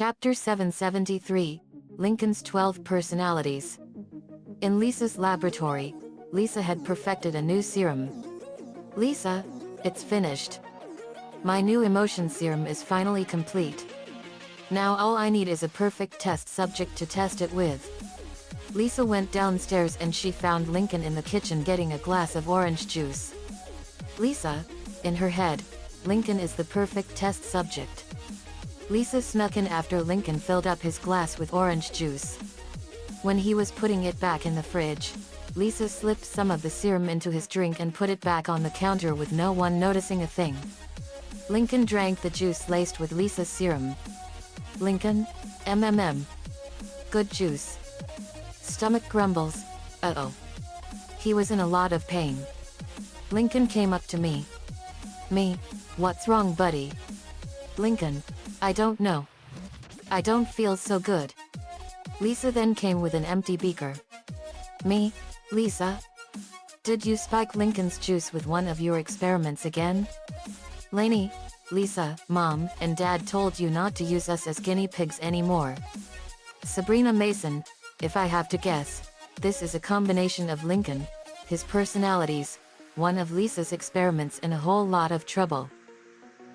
Chapter 773, Lincoln's 12 Personalities. In Lisa's laboratory, Lisa had perfected a new serum. Lisa, it's finished. My new emotion serum is finally complete. Now all I need is a perfect test subject to test it with. Lisa went downstairs and she found Lincoln in the kitchen getting a glass of orange juice. Lisa, in her head, Lincoln is the perfect test subject. Lisa snuck in after Lincoln filled up his glass with orange juice. When he was putting it back in the fridge, Lisa slipped some of the serum into his drink and put it back on the counter with no one noticing a thing. Lincoln drank the juice laced with Lisa's serum. Lincoln, good juice. Stomach grumbles, uh-oh. He was in a lot of pain. Lincoln came up to me. Me, what's wrong, buddy? Lincoln, I don't know. I don't feel so good. Lisa then came with an empty beaker. Me, Lisa? Did you spike Lincoln's juice with one of your experiments again? Lainey, Lisa, Mom, and Dad told you not to use us as guinea pigs anymore. Sabrina Mason, if I have to guess, this is a combination of Lincoln, his personalities, one of Lisa's experiments, and a whole lot of trouble.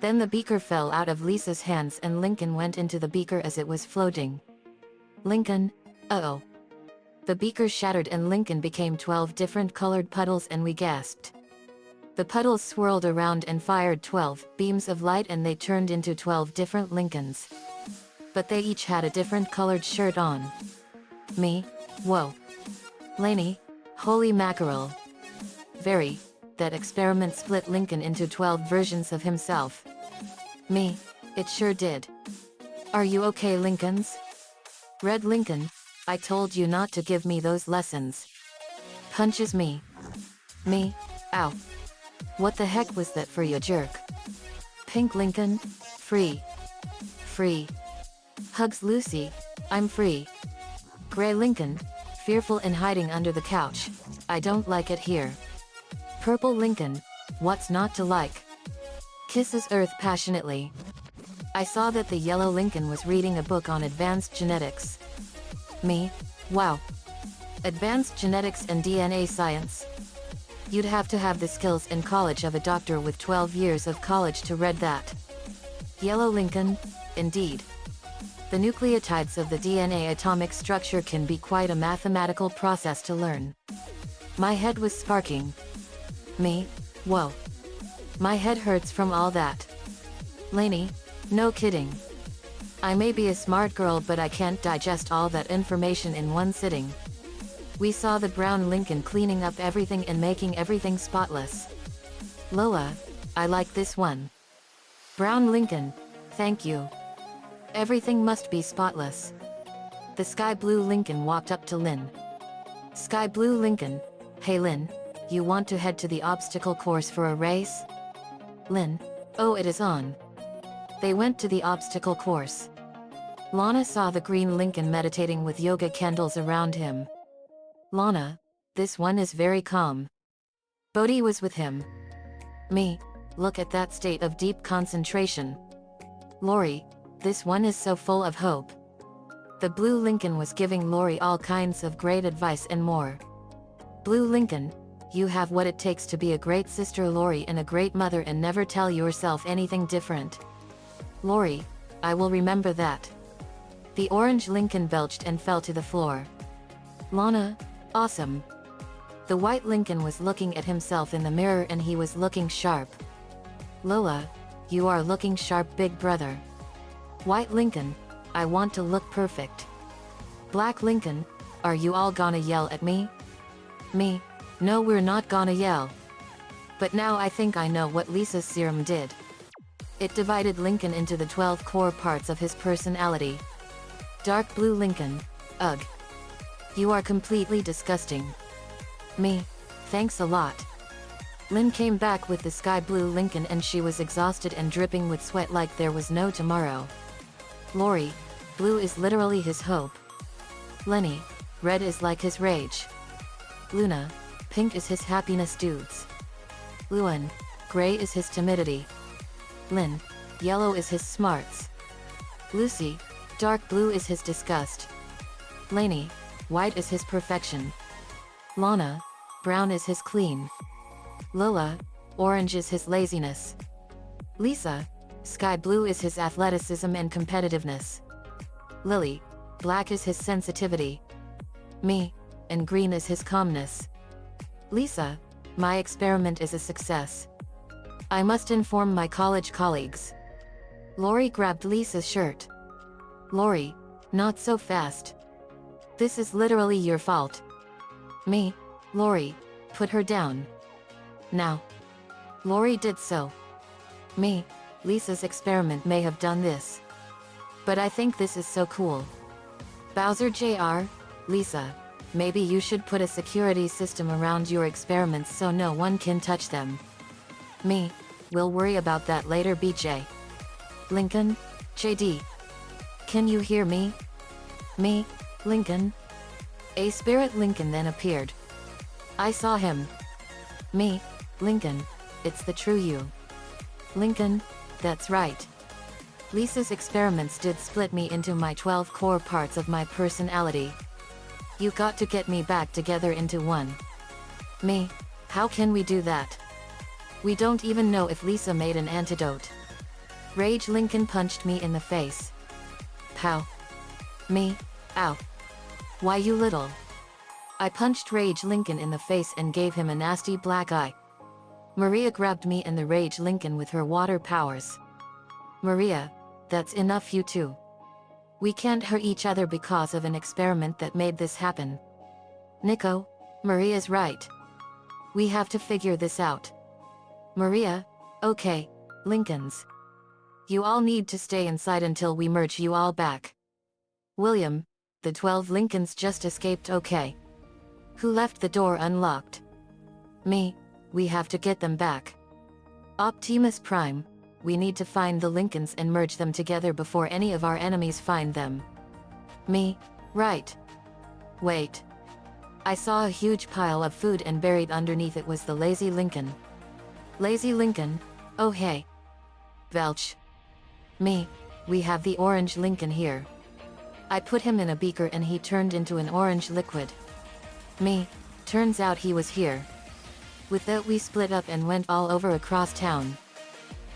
Then the beaker fell out of Lisa's hands and Lincoln went into the beaker as it was floating. Lincoln, uh-oh. The beaker shattered and Lincoln became 12 different colored puddles and we gasped. The puddles swirled around and fired 12 beams of light and they turned into 12 different Lincolns. But they each had a different colored shirt on. Me, whoa. Lainey, holy mackerel. Very. That experiment split Lincoln into 12 versions of himself. Me, it sure did. Are you okay, Lincolns? Red Lincoln, I told you not to give me those lessons. Punches me. Me, ow. What the heck was that for, you jerk? Pink Lincoln, free. Free. Hugs Lucy, I'm free. Gray Lincoln, fearful and hiding under the couch, I don't like it here. Purple Lincoln, what's not to like? Kisses Earth passionately. I saw that the yellow Lincoln was reading a book on advanced genetics. Me, wow. Advanced genetics and DNA science. You'd have to have the skills and college of a doctor with 12 years of college to read that. Yellow Lincoln, indeed. The nucleotides of the DNA atomic structure can be quite a mathematical process to learn. My head was sparking. Me, whoa. My head hurts from all that. Lainey, no kidding. I may be a smart girl but I can't digest all that information in one sitting. We saw the brown Lincoln cleaning up everything and making everything spotless. Lola, I like this one. Brown Lincoln, thank you. Everything must be spotless. The sky blue Lincoln walked up to Lynn. Sky blue Lincoln, hey Lynn, you want to head to the obstacle course for a race? Lynn, oh, it is on. They went to the obstacle course. Lana saw the green Lincoln meditating with yoga candles around him. Lana, this one is very calm. Bodhi was with him. Me, look at that state of deep concentration. Lori, this one is so full of hope. The blue Lincoln was giving Lori all kinds of great advice and more. Blue Lincoln, you have what it takes to be a great sister, Lori, and a great mother, and never tell yourself anything different. Lori, I will remember that. The orange Lincoln belched and fell to the floor. Lana, awesome. The white Lincoln was looking at himself in the mirror and he was looking sharp. Lola, you are looking sharp, big brother. White Lincoln, I want to look perfect. Black Lincoln, are you all gonna yell at me? Me, no, we're not gonna yell. But now I think I know what Lisa's serum did. It divided Lincoln into the 12 core parts of his personality. Dark blue Lincoln, ugh. You are completely disgusting. Me, thanks a lot. Lynn came back with the sky blue Lincoln and she was exhausted and dripping with sweat like there was no tomorrow. Lori, blue is literally his hope. Lenny, red is like his rage. Luna, pink is his happiness dudes. Luan, gray is his timidity. Lynn, yellow is his smarts. Lucy, Dark blue is his disgust. Lainey, white is his perfection. Lana, brown is his clean. Lola, orange is his laziness. Lisa, sky blue is his athleticism and competitiveness. Lily, black is his sensitivity. Me, and green is his calmness. Lisa, my experiment is a success. I must inform my college colleagues. Lori grabbed Lisa's shirt. Lori, not so fast. This is literally your fault. Me, Lori, put her down. Now. Lori did so. Me, Lisa's experiment may have done this. But I think this is so cool. Bowser Jr., Lisa, maybe you should put a security system around your experiments so no one can touch them. Me, we'll worry about that later BJ. Lincoln, JD. Can you hear me? Me, Lincoln. A spirit Lincoln then appeared. I saw him. Me, Lincoln, it's the true you. Lincoln, that's right. Lisa's experiments did split me into my 12 core parts of my personality. You got to get me back together into one. Me, how can we do that? We don't even know if Lisa made an antidote. Rage Lincoln punched me in the face. Pow. Me, ow. Why you little? I punched Rage Lincoln in the face and gave him a nasty black eye. Maria grabbed me and the Rage Lincoln with her water powers. Maria, that's enough you two. We can't hurt each other because of an experiment that made this happen. Nico, Maria's right. We have to figure this out. Maria, okay, Lincolns. You all need to stay inside until we merge you all back. William, the 12 Lincolns just escaped okay. Who left the door unlocked? Me, we have to get them back. Optimus Prime, we need to find the Lincolns and merge them together before any of our enemies find them. Me, right. Wait. I saw a huge pile of food and buried underneath it was the Lazy Lincoln. Lazy Lincoln, oh hey. Velch. Me, we have the orange Lincoln here. I put him in a beaker and he turned into an orange liquid. Me, turns out he was here. With that we split up and went all over across town.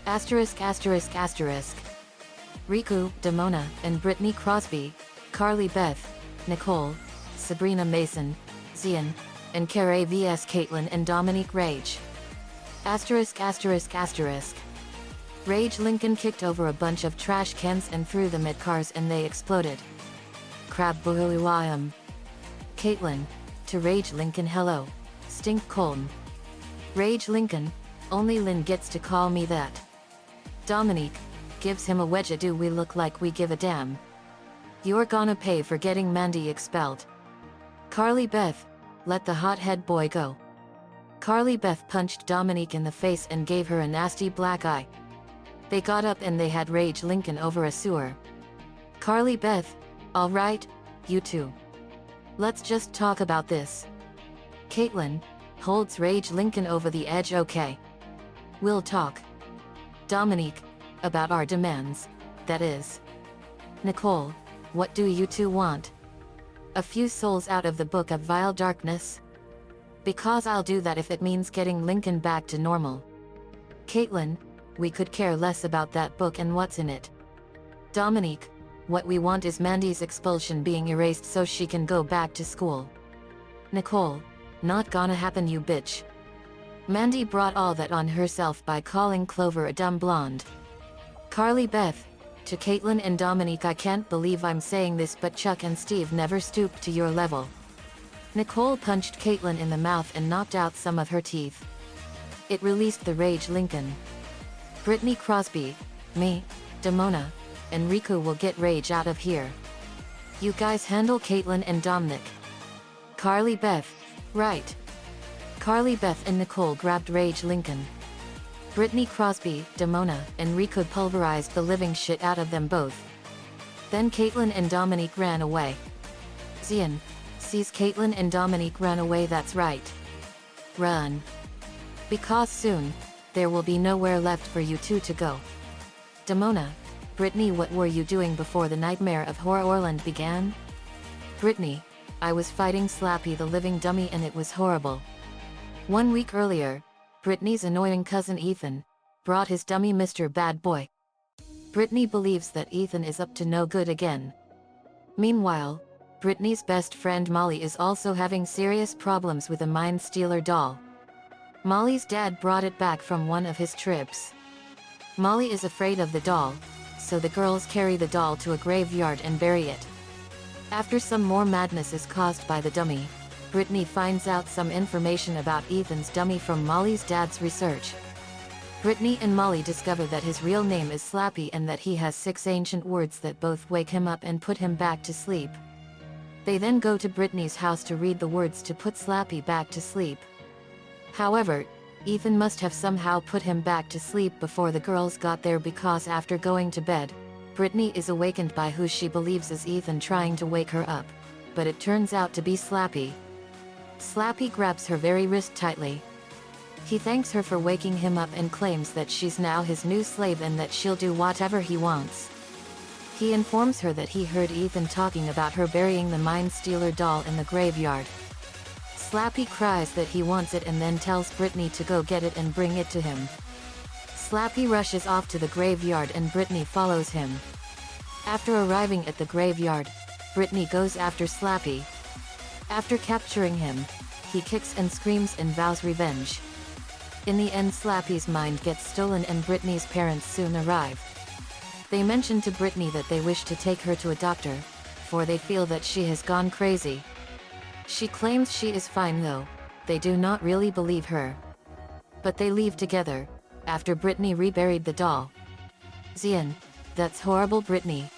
Asterisk asterisk asterisk. Riku, Damona, and Brittany Crosby, Carly Beth, Nicole, Sabrina Mason, Zian, and Carey vs Caitlin and Dominique Rage. Asterisk asterisk asterisk. Rage Lincoln kicked over a bunch of trash cans and threw them at cars and they exploded. Crab Buhuiwayam. Caitlin, to Rage Lincoln hello. Stink Colm. Rage Lincoln, only Lynn gets to call me that. Dominique, gives him a wedge do we look like we give a damn. You're gonna pay for getting Mandy expelled. Carly Beth, let the hothead boy go. Carly Beth punched Dominique in the face and gave her a nasty black eye. They got up and they had Rage Lincoln over a sewer. Carly Beth, alright, you two. Let's just talk about this. Caitlin, holds Rage Lincoln over the edge okay. We'll talk. Dominique, about our demands, that is. Nicole, what do you two want? A few souls out of the Book of Vile Darkness? Because I'll do that if it means getting Lincoln back to normal. Caitlin, we could care less about that book and what's in it. Dominique, what we want is Mandy's expulsion being erased so she can go back to school. Nicole, not gonna happen you bitch. Mandy brought all that on herself by calling Clover a dumb blonde. Carly Beth, to Caitlin and Dominique I can't believe I'm saying this but Chuck and Steve never stooped to your level. Nicole punched Caitlin in the mouth and knocked out some of her teeth. It released the Rage Lincoln. Brittany Crosby, me, Damona, and Riku will get Rage out of here. You guys handle Caitlin and Dominic. Carly Beth, right. Carly Beth and Nicole grabbed Rage Lincoln. Brittany Crosby, Damona, and Riku pulverized the living shit out of them both. Then Caitlin and Dominique ran away. Zian sees Caitlin and Dominique run away that's right. Run. Because soon, there will be nowhere left for you two to go. Damona, Brittany, what were you doing before the nightmare of Horrorland began? Brittany, I was fighting Slappy the living dummy and it was horrible. 1 week earlier, Brittany's annoying cousin Ethan brought his dummy Mr. Bad Boy. Brittany believes that Ethan is up to no good again. Meanwhile, Brittany's best friend Molly is also having serious problems with a Mind Stealer doll. Molly's dad brought it back from one of his trips. Molly is afraid of the doll, so the girls carry the doll to a graveyard and bury it. After some more madness is caused by the dummy, Brittany finds out some information about Ethan's dummy from Molly's dad's research. Brittany and Molly discover that his real name is Slappy and that he has 6 ancient words that both wake him up and put him back to sleep. They then go to Brittany's house to read the words to put Slappy back to sleep. However, Ethan must have somehow put him back to sleep before the girls got there, because after going to bed, Brittany is awakened by who she believes is Ethan trying to wake her up, but it turns out to be Slappy. Slappy grabs her very wrist tightly. He thanks her for waking him up and claims that she's now his new slave and that she'll do whatever he wants. He informs her that he heard Ethan talking about her burying the Mind Stealer doll in the graveyard. Slappy cries that he wants it and then tells Brittany to go get it and bring it to him. Slappy rushes off to the graveyard and Brittany follows him. After arriving at the graveyard, Brittany goes after Slappy. After capturing him, he kicks and screams and vows revenge. In the end, Slappy's mind gets stolen and Brittany's parents soon arrive. They mention to Brittany that they wish to take her to a doctor, for they feel that she has gone crazy. She claims she is fine though. They do not really believe her. But they leave together, after Brittany reburied the doll. Zian, that's horrible, Brittany.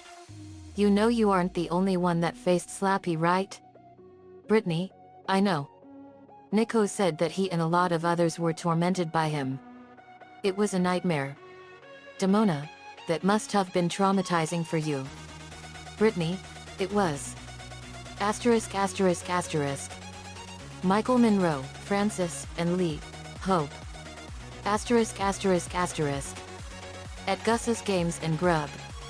You know you aren't the only one that faced Slappy, right? Brittany, I know. Nico said that he and a lot of others were tormented by him. It was a nightmare. Demona, that must have been traumatizing for you. Brittany, it was. Asterisk asterisk asterisk. Michael Monroe, Francis, and Lee, Hope. Asterisk asterisk asterisk. At Gus's Games and Grub,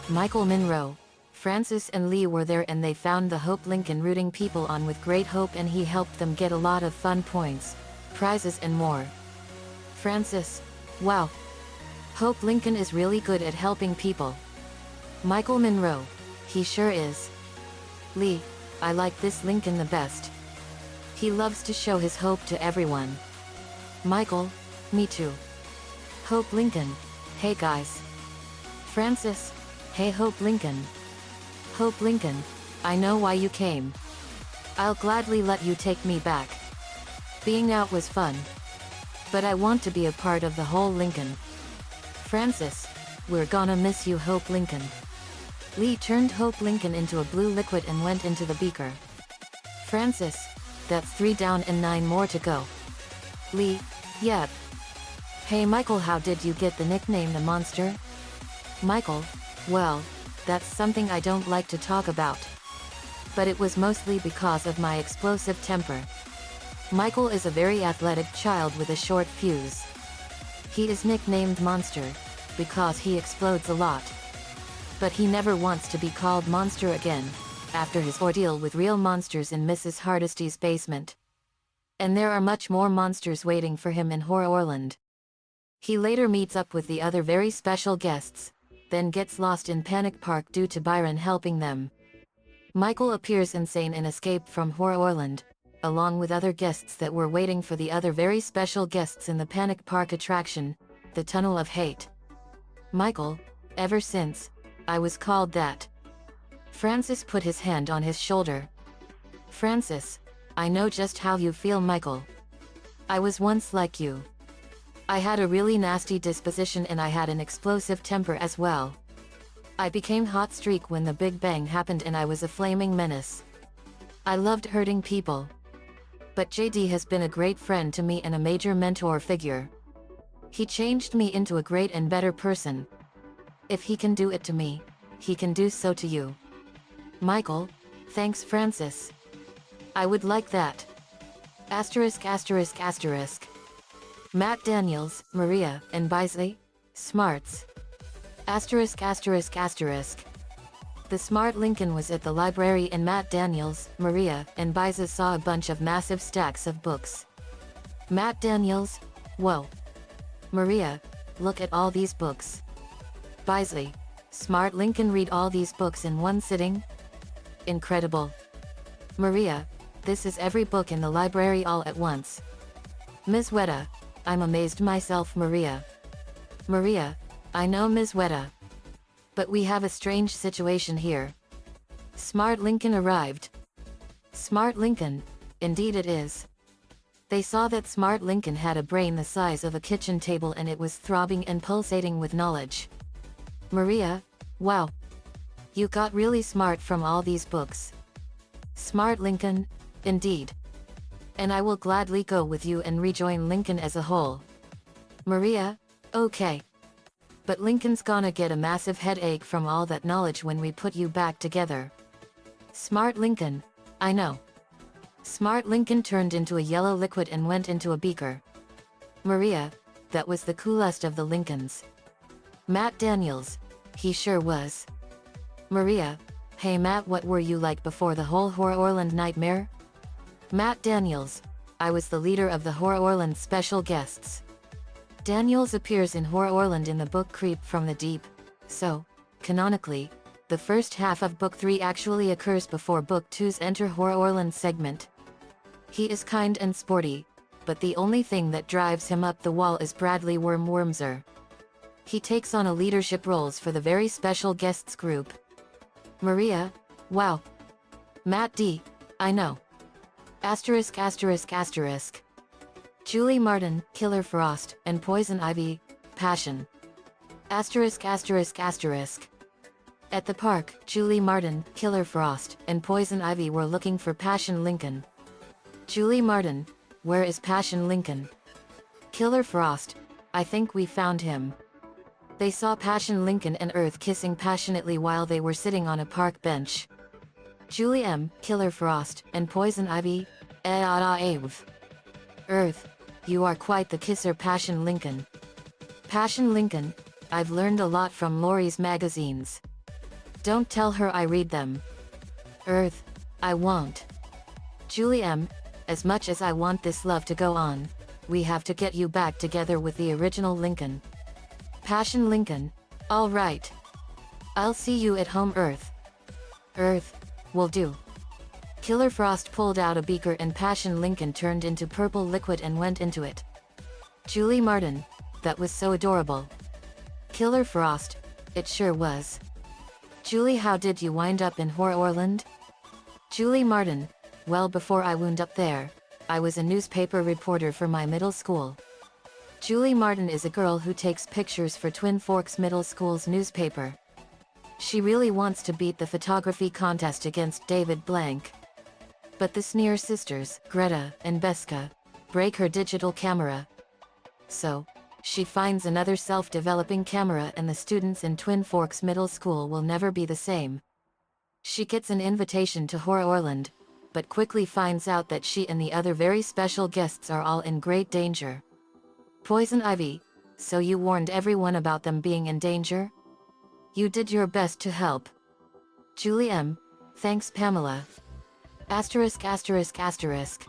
Michael Monroe, Francis and Lee were there and they found the Hope Lincoln rooting people on with great hope and he helped them get a lot of fun points, prizes and more. Francis, wow. Hope Lincoln is really good at helping people. Michael Monroe, he sure is. Lee, I like this Lincoln the best. He loves to show his hope to everyone. Michael, me too. Hope Lincoln, hey guys. Francis, hey Hope Lincoln. Hope Lincoln, I know why you came. I'll gladly let you take me back. Being out was fun. But I want to be a part of the whole Lincoln. Francis, we're gonna miss you, Hope Lincoln. Lee turned Hope Lincoln into a blue liquid and went into the beaker. Francis, that's 3 down and 9 more to go. Lee, yep. Hey Michael, how did you get the nickname the Monster? Michael, well, that's something I don't like to talk about. But it was mostly because of my explosive temper. Michael is a very athletic child with a short fuse. He is nicknamed Monster because he explodes a lot. But he never wants to be called Monster again, after his ordeal with real monsters in Mrs. Hardesty's basement. And there are much more monsters waiting for him in Horrorland. He later meets up with the other very special guests, then gets lost in Panic Park due to Byron helping them. Michael appears insane and escaped from Horrorland, along with other guests that were waiting for the other very special guests in the Panic Park attraction, the Tunnel of Hate. Michael, ever since, I was called that. Francis put his hand on his shoulder. Francis, I know just how you feel, Michael. I was once like you. I had a really nasty disposition and I had an explosive temper as well. I became hot streak when the Big Bang happened and I was a flaming menace. I loved hurting people. But JD has been a great friend to me and a major mentor figure. He changed me into a great and better person. If he can do it to me, he can do so to you. Michael, thanks Francis. I would like that. Asterisk asterisk asterisk. Matt Daniels, Maria, and Bisley, Smarts. Asterisk asterisk asterisk. The smart Lincoln was at the library and Matt Daniels, Maria, and Biza saw a bunch of massive stacks of books. Matt Daniels, whoa. Maria, look at all these books. Biza, smart Lincoln read all these books in one sitting? Incredible. Maria, this is every book in the library all at once. Ms. Weta, I'm amazed myself. Maria. Maria, I know Ms. Weta. But we have a strange situation here. Smart Lincoln arrived. Smart Lincoln, indeed it is. They saw that Smart Lincoln had a brain the size of a kitchen table and it was throbbing and pulsating with knowledge. Maria, wow. You got really smart from all these books. Smart Lincoln, indeed. And I will gladly go with you and rejoin Lincoln as a whole. Maria, okay. But Lincoln's gonna get a massive headache from all that knowledge when we put you back together. Smart Lincoln, I know. Smart Lincoln turned into a yellow liquid and went into a beaker. Maria, that was the coolest of the Lincolns. Matt Daniels, he sure was. Maria, hey Matt, what were you like before the whole Horrorland nightmare? Matt Daniels, I was the leader of the Horrorland special guests. Daniels appears in Horrorland in the book Creep from the Deep, so, canonically, the first half of Book 3 actually occurs before Book 2's Enter Horrorland segment. He is kind and sporty, but the only thing that drives him up the wall is Bradley Wormser. He takes on a leadership roles for the very special guests group. Maria, wow. Matt D, I know. Asterisk asterisk asterisk. Julie Martin, Killer Frost, and Poison Ivy, Passion. Asterisk asterisk asterisk. At the park, Julie Martin, Killer Frost, and Poison Ivy were looking for Passion Lincoln. Julie Martin, where is Passion Lincoln? Killer Frost, I think we found him. They saw Passion Lincoln and Earth kissing passionately while they were sitting on a park bench. Julie M, Killer Frost, and Poison Ivy, Earth, you are quite the kisser. Passion Lincoln. Passion Lincoln, I've learned a lot from Lori's magazines. Don't tell her I read them. Earth, I won't. Julie M, as much as I want this love to go on, we have to get you back together with the original Lincoln. Passion Lincoln, all right. I'll see you at home. Earth. Earth, will do. Killer Frost pulled out a beaker and Passion Lincoln turned into purple liquid and went into it. Julie Martin, that was so adorable. Killer Frost, it sure was. Julie, how did you wind up in Horrorland? Julie Martin, well, before I wound up there, I was a newspaper reporter for my middle school. Julie Martin is a girl who takes pictures for Twin Forks Middle School's newspaper. She really wants to beat the photography contest against David Blank. But the Sneer sisters, Greta and Beska, break her digital camera. So, she finds another self-developing camera and the students in Twin Forks Middle School will never be the same. She gets an invitation to Horrorland, but quickly finds out that she and the other very special guests are all in great danger. Poison Ivy, so you warned everyone about them being in danger? You did your best to help. Julie M, thanks Pamela. Asterisk asterisk asterisk.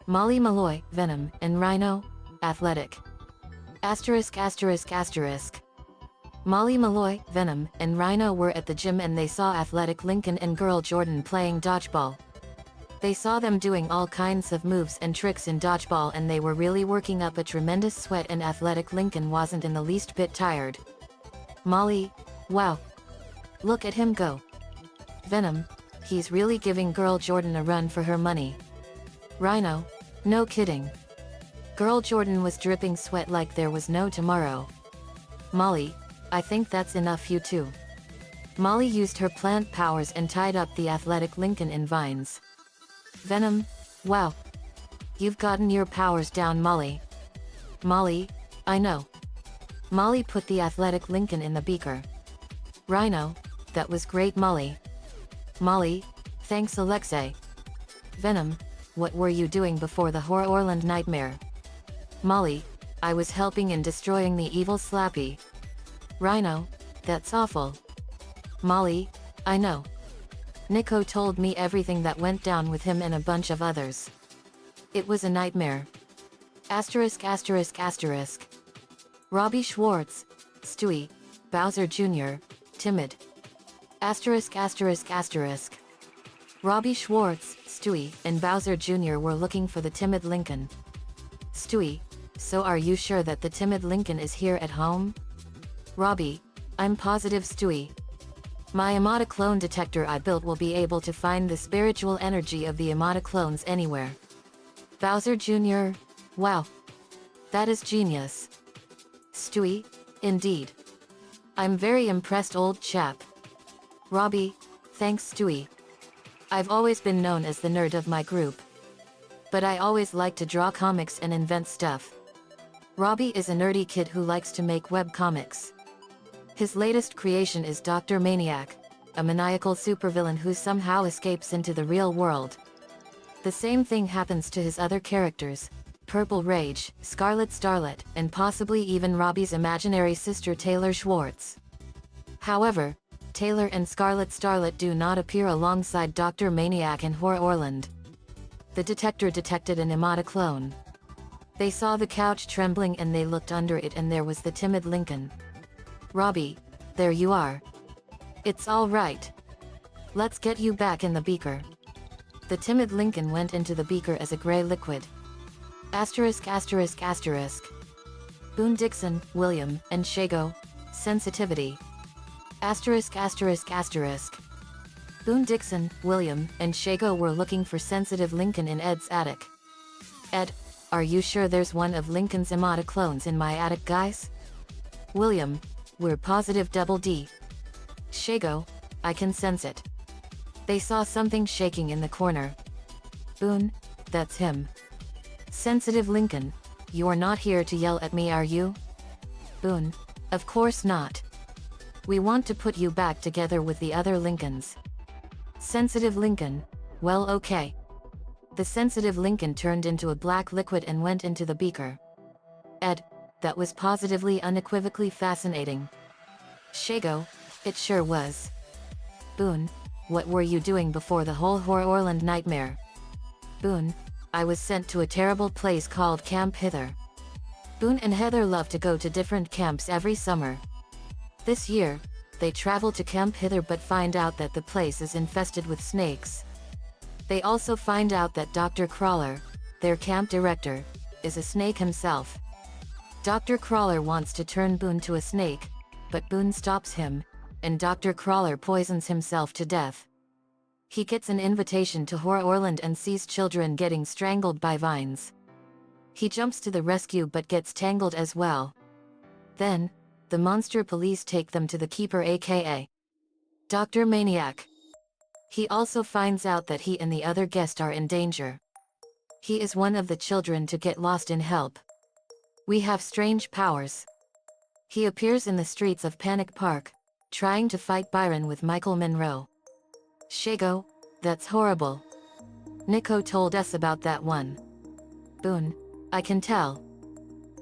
Molly Malloy, Venom, and Rhino, Athletic. Asterisk asterisk asterisk. Molly Malloy, Venom, and Rhino were at the gym and they saw Athletic Lincoln and Girl Jordan playing dodgeball. They saw them doing all kinds of moves and tricks in dodgeball and they were really working up a tremendous sweat and Athletic Lincoln wasn't in the least bit tired. Molly, wow. Look at him go. Venom, he's really giving Girl Jordan a run for her money. Rhino, no kidding. Girl Jordan was dripping sweat like there was no tomorrow. Molly, I think that's enough. You too. Molly used her plant powers and tied up the Athletic Lincoln in vines. Venom, wow. You've gotten your powers down, Molly. Molly, I know. Molly put the Athletic Lincoln in the beaker. Rhino, that was great, Molly. Molly, thanks Alexei. Venom, what were you doing before the Horrorland nightmare? Molly, I was helping in destroying the evil Slappy. Rhino, That's awful. Molly, I know. Nico told me everything that went down with him and a bunch of others. It was a nightmare. Asterisk asterisk asterisk. Robbie Schwartz, Stewie, Bowser Jr., timid. Asterisk asterisk asterisk. Robbie Schwartz, Stewie, and Bowser Jr. were looking for the timid Lincoln. Stewie, so are you sure that the timid Lincoln is here at home? Robbie, I'm positive Stewie. My Amada clone detector I built will be able to find the spiritual energy of the Amada clones anywhere. Bowser Jr., wow. That is genius. Stewie, indeed. I'm very impressed old chap. Robbie, thanks Stewie. I've always been known as the nerd of my group. But I always like to draw comics and invent stuff. Robbie is a nerdy kid who likes to make web comics. His latest creation is Dr. Maniac, a maniacal supervillain who somehow escapes into the real world. The same thing happens to his other characters, Purple Rage, Scarlet Starlet, and possibly even Robbie's imaginary sister Taylor Schwartz. However, Taylor and Scarlet Starlet do not appear alongside Dr. Maniac and Horror Orland. The detector detected an Amada clone. They saw the couch trembling and they looked under it and there was the timid Lincoln. Robbie, there you are. It's all right. Let's get you back in the beaker. The timid Lincoln went into the beaker as a gray liquid. Asterisk asterisk asterisk. Boone Dixon, William, and Shago. Sensitivity. Asterisk asterisk asterisk. Boone Dixon, William, and Shago were looking for sensitive Lincoln in Ed's attic. Ed, are you sure there's one of Lincoln's Amada clones in my attic, guys? William, we're positive double D. Shago, I can sense it. They saw something shaking in the corner. Boone, that's him. Sensitive Lincoln, you're not here to yell at me, are you? Boone, of course not. We want to put you back together with the other Lincolns. Sensitive Lincoln, well okay. The sensitive Lincoln turned into a black liquid and went into the beaker. Ed, that was positively unequivocally fascinating. Shago, it sure was. Boone, what were you doing before the whole Horror Orland nightmare? Boone, I was sent to a terrible place called Camp Hither. Boone and Heather love to go to different camps every summer. This year, they travel to Camp Hither but find out that the place is infested with snakes. They also find out that Dr. Crawler, their camp director, is a snake himself. Dr. Crawler wants to turn Boone to a snake, but Boone stops him, and Dr. Crawler poisons himself to death. He gets an invitation to Horror Orland and sees children getting strangled by vines. He jumps to the rescue but gets tangled as well. Then, the monster police take them to the Keeper aka Dr. Maniac. He also finds out that he and the other guest are in danger. He is one of the children to get lost in help. We have strange powers. He appears in the streets of Panic Park, trying to fight Byron with Michael Monroe. Shago, that's horrible. Nico told us about that one. Boone, I can tell.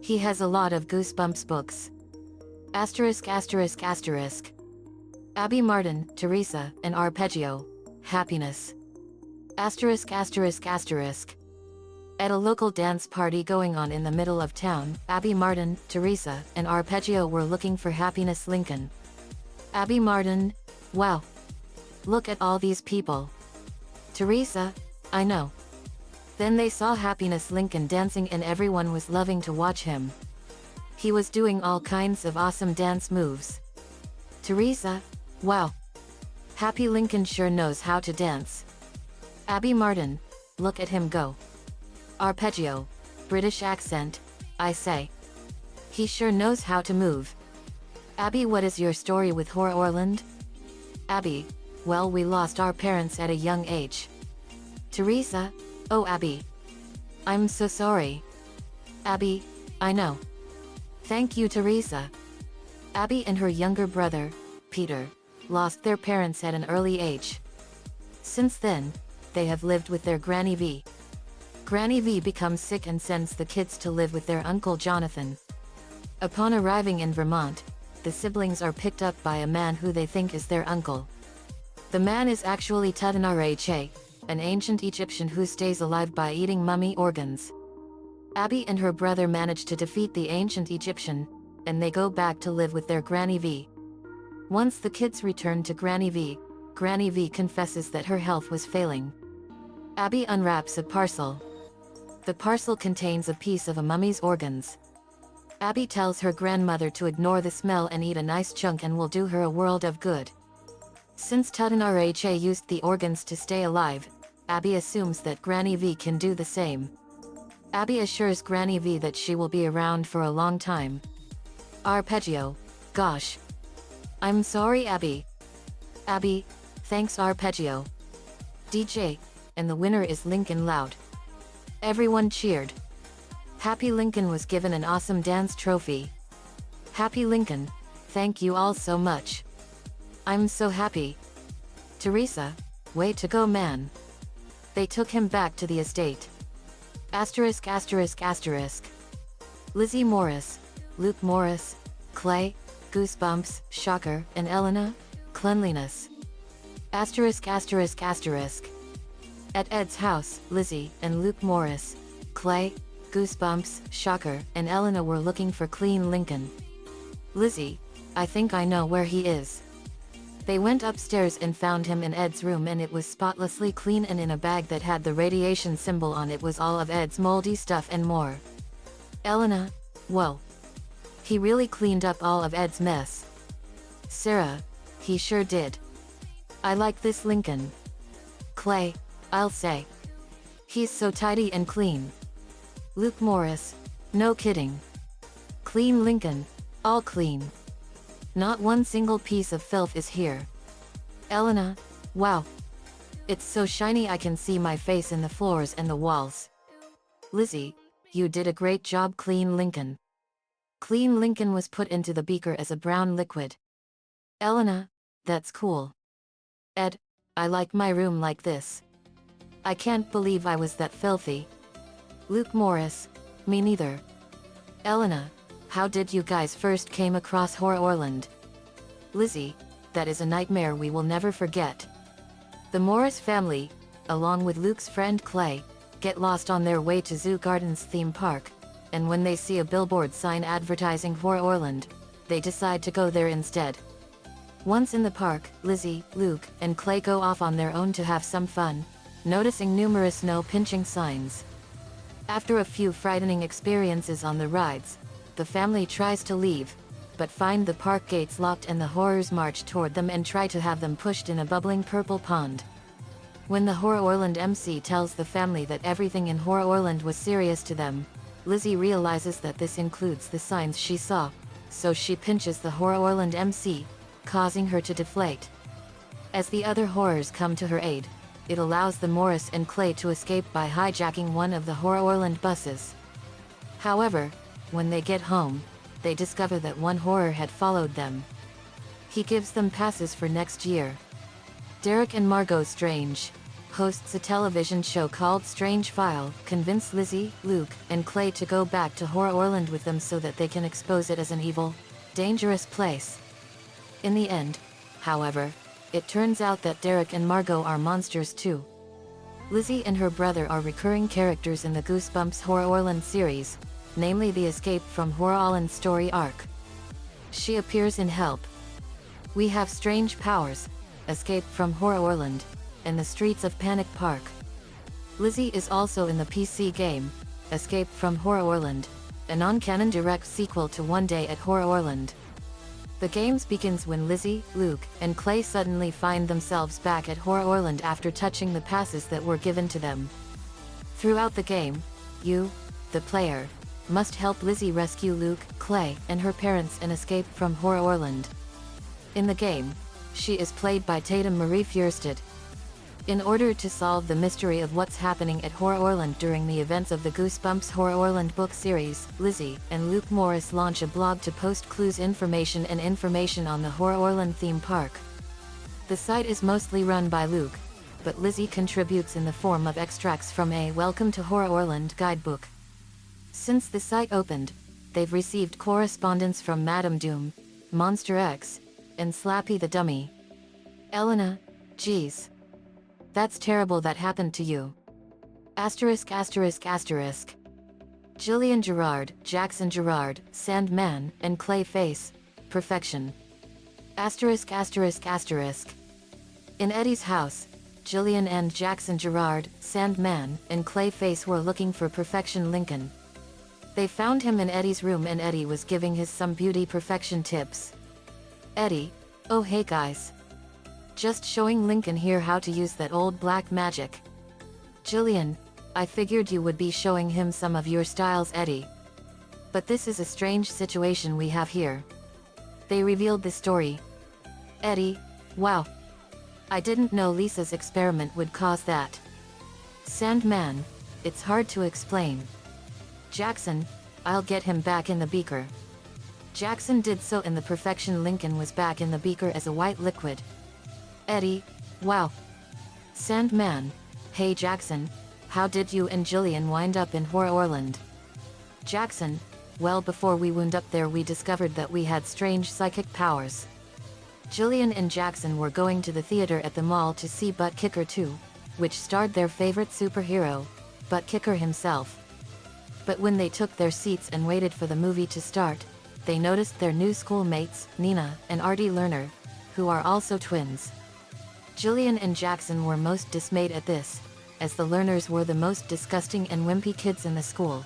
He has a lot of Goosebumps books. Asterisk asterisk asterisk. Abby Martin, Teresa, and Arpeggio. Happiness. Asterisk asterisk asterisk. At a local dance party going on in the middle of town, Abby Martin, Teresa, and Arpeggio were looking for Happiness Lincoln. Abby Martin, wow. Look at all these people. Teresa, I know. Then they saw Happiness Lincoln dancing and everyone was loving to watch him. He was doing all kinds of awesome dance moves. Teresa, wow. Happy Lincoln sure knows how to dance. Abby Martin, look at him go. Arpeggio, British accent, I say. He sure knows how to move. Abby, what is your story with Horror Orland? Abby, well, we lost our parents at a young age. Teresa, oh Abby. I'm so sorry. Abby, I know. Thank you, Teresa. Abby and her younger brother, Peter, lost their parents at an early age. Since then, they have lived with their Granny V. Granny V becomes sick and sends the kids to live with their Uncle Jonathan. Upon arriving in Vermont, the siblings are picked up by a man who they think is their uncle. The man is actually Tutanarche, an ancient Egyptian who stays alive by eating mummy organs. Abby and her brother manage to defeat the ancient Egyptian, and they go back to live with their Granny V. Once the kids return to Granny V confesses that her health was failing. Abby unwraps a parcel. The parcel contains a piece of a mummy's organs. Abby tells her grandmother to ignore the smell and eat a nice chunk and will do her a world of good. Since Tutanarche used the organs to stay alive, Abby assumes that Granny V can do the same. Abby assures Granny V that she will be around for a long time. Arpeggio. Gosh. I'm sorry, Abby. Abby, thanks Arpeggio. DJ, and the winner is Lincoln Loud. Everyone cheered. Happy Lincoln was given an awesome dance trophy. Happy Lincoln, thank you all so much. I'm so happy. Teresa, way to go, man. They took him back to the estate. Asterisk asterisk asterisk. Lizzie Morris, Luke Morris, Clay, Goosebumps, Shocker, and Elena, Cleanliness. Asterisk asterisk asterisk. At Ed's house, Lizzie and Luke Morris, Clay, Goosebumps, Shocker, and Elena were looking for clean Lincoln. Lizzie, I think I know where he is. They went upstairs and found him in Ed's room, and it was spotlessly clean, and in a bag that had the radiation symbol on it was all of Ed's moldy stuff and more. Elena, whoa. He really cleaned up all of Ed's mess. Sarah, he sure did. I like this Lincoln. Clay, I'll say. He's so tidy and clean. Luke Morris, no kidding. Clean Lincoln, all clean. Not one single piece of filth is here. Elena, wow. It's so shiny I can see my face in the floors and the walls. Lizzie, you did a great job, Clean Lincoln. Clean Lincoln was put into the beaker as a brown liquid. Elena, that's cool. Ed, I like my room like this. I can't believe I was that filthy. Luke Morris, me neither. Elena, how did you guys first came across Horrorland? Lizzie, that is a nightmare we will never forget. The Morris family, along with Luke's friend Clay, get lost on their way to Zoo Gardens theme park, and when they see a billboard sign advertising Horrorland, they decide to go there instead. Once in the park, Lizzie, Luke, and Clay go off on their own to have some fun, noticing numerous no-pinching signs. After a few frightening experiences on the rides, the family tries to leave, but find the park gates locked and the horrors march toward them and try to have them pushed in a bubbling purple pond. When the Horrorland MC tells the family that everything in Horrorland was serious to them, Lizzie realizes that this includes the signs she saw, so she pinches the Horrorland MC, causing her to deflate. As the other horrors come to her aid, it allows the Morris and Clay to escape by hijacking one of the Horrorland buses. However, when they get home, they discover that one horror had followed them. He gives them passes for next year. Derek and Margot Strange, hosts a television show called Strange File, convince Lizzie, Luke, and Clay to go back to Horrorland with them so that they can expose it as an evil, dangerous place. In the end, however, it turns out that Derek and Margot are monsters too. Lizzie and her brother are recurring characters in the Goosebumps Horrorland series, namely the Escape from Horrorland story arc. She appears in Help! We Have Strange Powers, Escape from Horrorland, and the Streets of Panic Park. Lizzie is also in the PC game, Escape from Horrorland, a non-canon direct sequel to One Day at Horrorland. The game begins when Lizzie, Luke, and Clay suddenly find themselves back at Horrorland after touching the passes that were given to them. Throughout the game, you, the player, must help Lizzie rescue Luke, Clay, and her parents and escape from Horrorland. In the game, she is played by Tatum Marie Fierstead. In order to solve the mystery of what's happening at Horrorland during the events of the Goosebumps Horrorland book series, Lizzie and Luke Morris launch a blog to post clues, information on the Horrorland theme park. The site is mostly run by Luke, but Lizzie contributes in the form of extracts from a Welcome to Horrorland guidebook. Since the site opened, they've received correspondence from Madame Doom, Monster X, and Slappy the Dummy. Elena, geez. That's terrible that happened to you. Asterisk asterisk asterisk. Jillian Gerard, Jackson Gerard, Sandman, and Clayface, perfection. Asterisk asterisk asterisk. In Eddie's house, Jillian and Jackson Gerard, Sandman, and Clayface were looking for perfection Lincoln. They found him in Eddie's room and Eddie was giving his some beauty perfection tips. Eddie, oh hey guys. Just showing Lincoln here how to use that old black magic. Jillian, I figured you would be showing him some of your styles, Eddie. But this is a strange situation we have here. They revealed the story. Eddie, wow. I didn't know Lisa's experiment would cause that. Sandman, it's hard to explain. Jackson, I'll get him back in the beaker. Jackson did so and the perfection Lincoln was back in the beaker as a white liquid. Eddie, wow. Sandman, hey Jackson, how did you and Jillian wind up in Horrorland? Jackson, well before we wound up there we discovered that we had strange psychic powers. Jillian and Jackson were going to the theater at the mall to see Butt Kicker 2, which starred their favorite superhero, Butt Kicker himself. But when they took their seats and waited for the movie to start, they noticed their new schoolmates, Nina and Artie Lerner, who are also twins. Jillian and Jackson were most dismayed at this, as the Lerners were the most disgusting and wimpy kids in the school.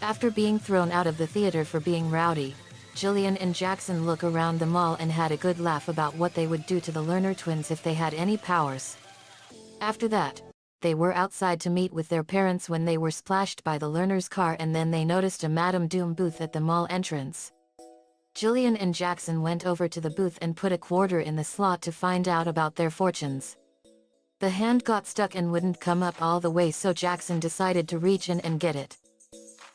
After being thrown out of the theater for being rowdy, Jillian and Jackson look around the mall and had a good laugh about what they would do to the Lerner twins if they had any powers. After that, they were outside to meet with their parents when they were splashed by the Lerner's car and then they noticed a Madame Doom booth at the mall entrance. Jillian and Jackson went over to the booth and put a quarter in the slot to find out about their fortunes. The hand got stuck and wouldn't come up all the way, so Jackson decided to reach in and get it.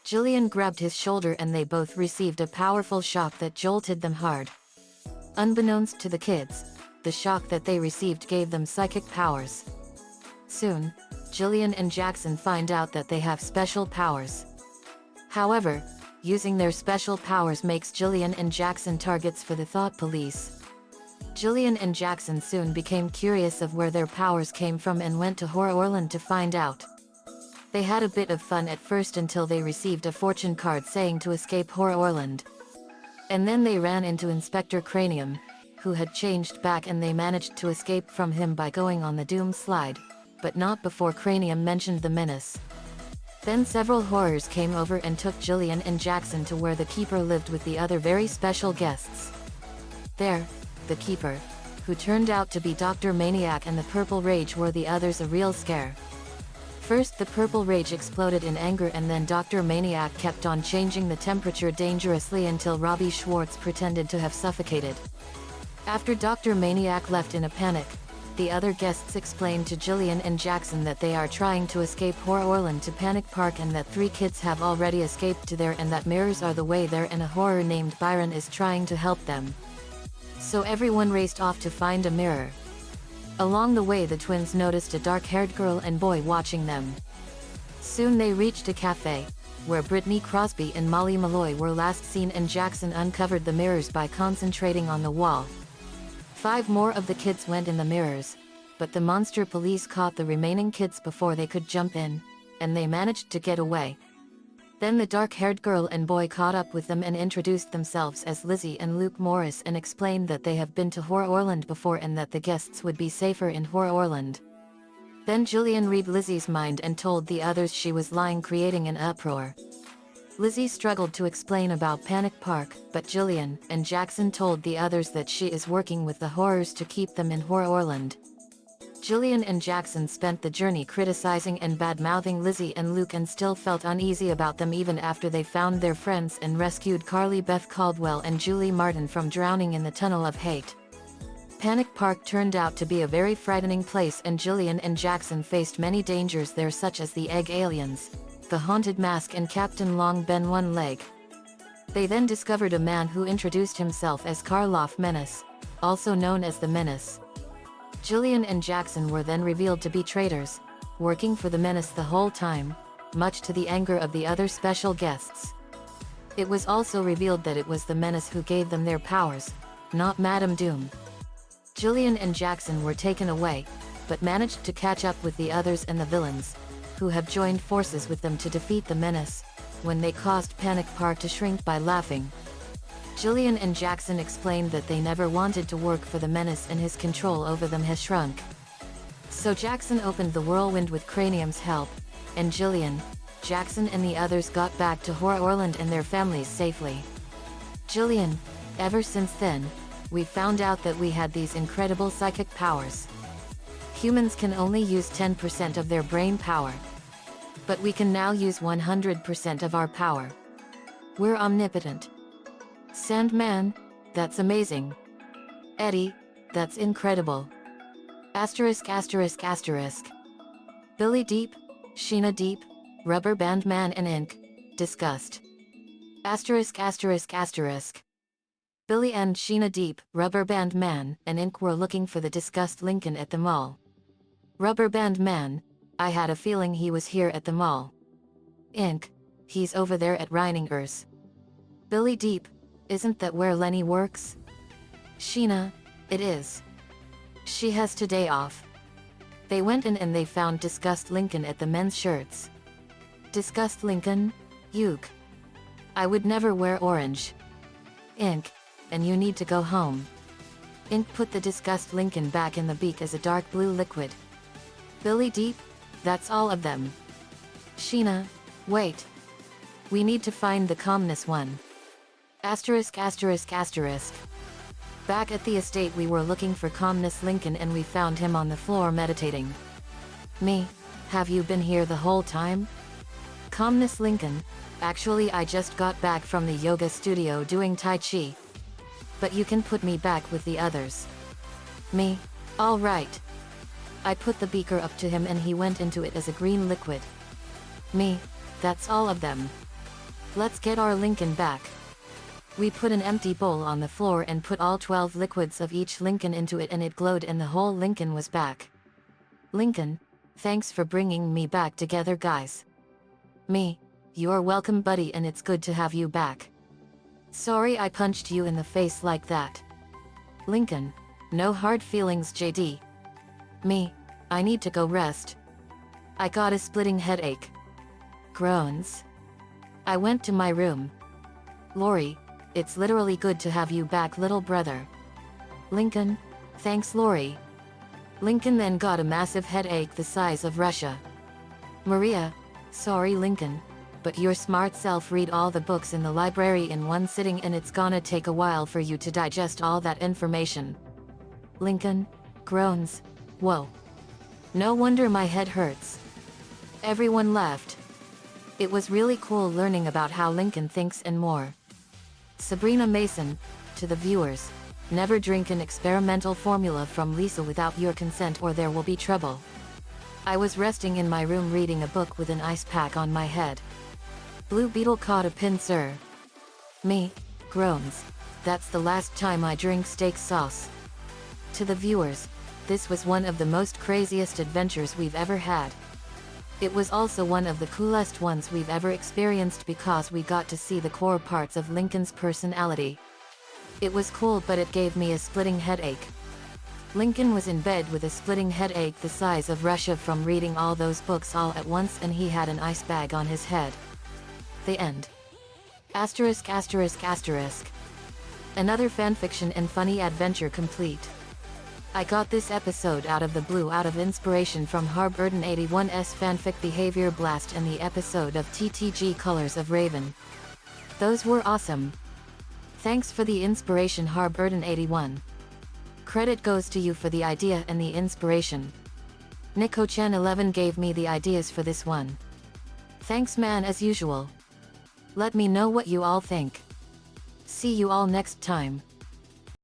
Jillian grabbed his shoulder and they both received a powerful shock that jolted them hard. Unbeknownst to the kids, the shock that they received gave them psychic powers. Soon, Jillian and Jackson find out that they have special powers. However, using their special powers makes Jillian and Jackson targets for the thought police. Jillian and Jackson soon became curious of where their powers came from and went to Horrorland to find out. They had a bit of fun at first until they received a fortune card saying to escape Horrorland. And then they ran into Inspector Cranium, who had changed back, and they managed to escape from him by going on the Doom slide, but not before Cranium mentioned the menace. Then several horrors came over and took Jillian and Jackson to where the Keeper lived with the other very special guests. There, the Keeper, who turned out to be Dr. Maniac and the Purple Rage, were the others a real scare. First the Purple Rage exploded in anger and then Dr. Maniac kept on changing the temperature dangerously until Robbie Schwartz pretended to have suffocated. After Dr. Maniac left in a panic, the other guests explained to Jillian and Jackson that they are trying to escape Horrorland to Panic Park and that 3 kids have already escaped to there and that mirrors are the way there and a horror named Byron is trying to help them. So everyone raced off to find a mirror. Along the way the twins noticed a dark-haired girl and boy watching them. Soon they reached a cafe, where Brittany Crosby and Molly Malloy were last seen, and Jackson uncovered the mirrors by concentrating on the wall. 5 more of the kids went in the mirrors, but the monster police caught the remaining kids before they could jump in, and they managed to get away. Then the dark-haired girl and boy caught up with them and introduced themselves as Lizzie and Luke Morris and explained that they have been to Horrorland before and that the guests would be safer in Horrorland. Then Jillian read Lizzie's mind and told the others she was lying, creating an uproar. Lizzie struggled to explain about Panic Park, but Jillian and Jackson told the others that she is working with the horrors to keep them in Horrorland. Jillian and Jackson spent the journey criticizing and bad-mouthing Lizzie and Luke and still felt uneasy about them even after they found their friends and rescued Carly Beth Caldwell and Julie Martin from drowning in the Tunnel of Hate. Panic Park turned out to be a very frightening place, and Jillian and Jackson faced many dangers there, such as the Egg Aliens, the Haunted Mask, and Captain Long Ben One Leg. They then discovered a man who introduced himself as Karloff Menace, also known as the Menace. Jillian and Jackson were then revealed to be traitors, working for the Menace the whole time, much to the anger of the other special guests. It was also revealed that it was the Menace who gave them their powers, not Madame Doom. Jillian and Jackson were taken away, but managed to catch up with the others and the villains, who have joined forces with them to defeat the Menace, when they caused Panic Park to shrink by laughing. Jillian and Jackson explained that they never wanted to work for the Menace and his control over them has shrunk. So Jackson opened the whirlwind with Cranium's help, and Jillian, Jackson and the others got back to Horrorland and their families safely. Jillian, ever since then, we found out that we had these incredible psychic powers. Humans can only use 10% of their brain power. But we can now use 100% of our power. We're omnipotent. Sandman, that's amazing. Eddie, that's incredible. Asterisk asterisk asterisk. Billy Deep, Sheena Deep, Rubber Band Man and Ink, discussed. Asterisk asterisk asterisk. Billy and Sheena Deep, Rubber Band Man and Ink were looking for the discussed Lincoln at the mall. Rubber Band Man, I had a feeling he was here at the mall. Ink, he's over there at Reiningers. Billy Deep, isn't that where Lenny works? Sheena, it is. She has today off. They went in and they found Disgust Lincoln at the men's shirts. Disgust Lincoln? Yuck. I would never wear orange. Ink, and you need to go home. Ink put the Disgust Lincoln back in the beak as a dark blue liquid. Billy Deep, that's all of them. Sheena, wait. We need to find the calmness one. Asterisk asterisk asterisk. Back at the estate we were looking for calmness Lincoln and we found him on the floor meditating. Me, have you been here the whole time? Calmness Lincoln, actually I just got back from the yoga studio doing Tai Chi. But you can put me back with the others. Me, all right. I put the beaker up to him and he went into it as a green liquid. Me, that's all of them. Let's get our Lincoln back. We put an empty bowl on the floor and put all 12 liquids of each Lincoln into it and it glowed and the whole Lincoln was back. Lincoln, thanks for bringing me back together guys. Me, you're welcome buddy and it's good to have you back. Sorry I punched you in the face like that. Lincoln, no hard feelings JD. Me, I need to go rest. I got a splitting headache. Groans. I went to my room. Lori, it's literally good to have you back little brother. Lincoln, thanks Lori. Lincoln then got a massive headache the size of Russia. Maria, sorry Lincoln, but your smart self read all the books in the library in one sitting and it's gonna take a while for you to digest all that information. Lincoln, groans, whoa. No wonder my head hurts. Everyone laughed. It was really cool learning about how Lincoln thinks and more. Sabrina Mason, to the viewers, never drink an experimental formula from Lisa without your consent or there will be trouble. I was resting in my room reading a book with an ice pack on my head. Blue Beetle caught a pin sir. Me, groans. That's the last time I drink steak sauce. To the viewers, this was one of the most craziest adventures we've ever had. It was also one of the coolest ones we've ever experienced because we got to see the core parts of Lincoln's personality. It was cool but it gave me a splitting headache. Lincoln was in bed with a splitting headache the size of Russia from reading all those books all at once and he had an ice bag on his head. The end. Asterisk asterisk asterisk. Another fanfiction and funny adventure complete. I got this episode out of the blue out of inspiration from Harburden81's fanfic Behavior Blast and the episode of TTG Colors of Raven. Those were awesome. Thanks for the inspiration Harburden81. Credit goes to you for the idea and the inspiration. Nico-chan11 gave me the ideas for this one. Thanks man as usual. Let me know what you all think. See you all next time.